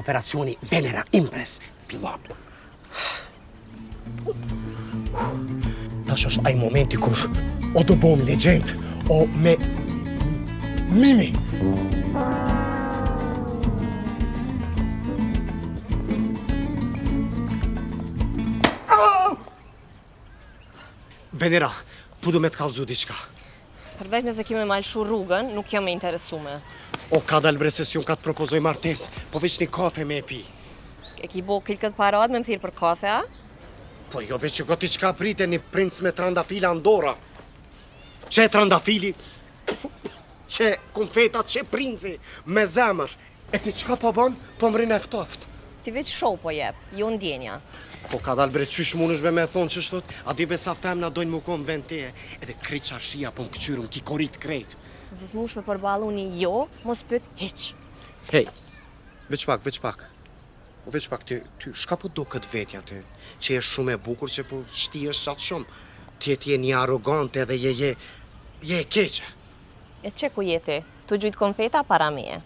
operacioni Venera Impress fillon. Tash është ai momenti kur o do bom legjend, o me Mimi. Venera, po du me të kallëzu diçka. Përveç nëse kime malshu rrugën, nuk jam e interesume. O ka dal bre sesion ka të propozoj martes, po veç një kafe me e pi. E ki bo këtë parat me më thirë për kafe, a? Po jo be që ko t'i qka prite një princ me trandafila Andorra. Që trandafili, që konfetat, që princi, me zemër. E ti qka po bon, po më rinë eftoft. Ti veç show po jep, jo ndjenja. Po ka dal bre qysh mund është be me thonë që shtot, a di besa femna dojnë mu konë vend teje, edhe krejt qarshia po më këqyrëm, ki korit krejt. Nëse s'mush me përballu një jo, mos pyet hiq. Hej, veç pak. O veç pak, ty shka po do këtë vetja ty, që je shumë e bukur që po shti është qatë shumë. Ti je një arrogante edhe je e keqe. E që ku jeti? Tu gjujt konfeta para meje.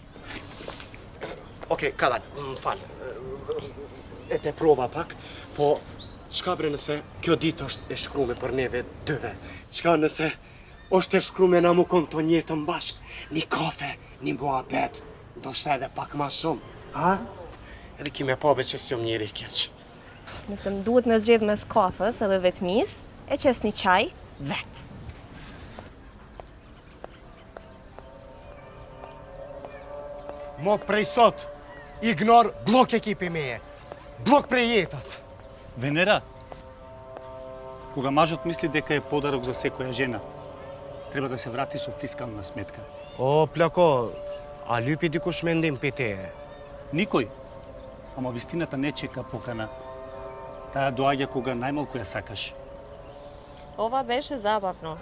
Okej, ka dalë, më falë. E te prova pak, po qka bre nëse kjo ditë është e shkrume për neve dëve? Qka nëse është e shkrume na mu konë të njëtën bashkë? Një kafe, një muhabet, do shta edhe pak ma shumë, ha? Edhe kime pabe që s'jom njeri keq. Nëse më duhet me zgjedh mes kafës edhe vetmis, e qes një qaj, vet. Mo prej sot, ignor blok ekipi meje. Blok prej jetës. Venera, кога мажот мисли дека е подарок за секоја жена, треба да се врати со фискална сметка. O, plako, a lypi dikush mendim për teje? Никој, ама вистината не чека покана. Таа доаѓа кога најмалку ја сакаш. Ова беше забавно.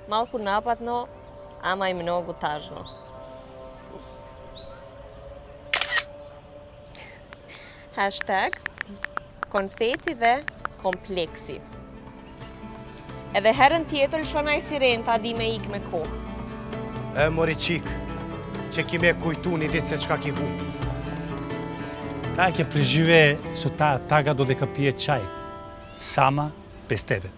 Малку нападно, ама и многу тажно. Hashtag konfeti dhe kompleksi. Edhe herën tjetër shonaj sirenta di me ik me kohë. E mori qik, që kime kujtu një ditë se qka ki hu. Таа ќе преживее со таа тага додека пие чај, сама без тебе.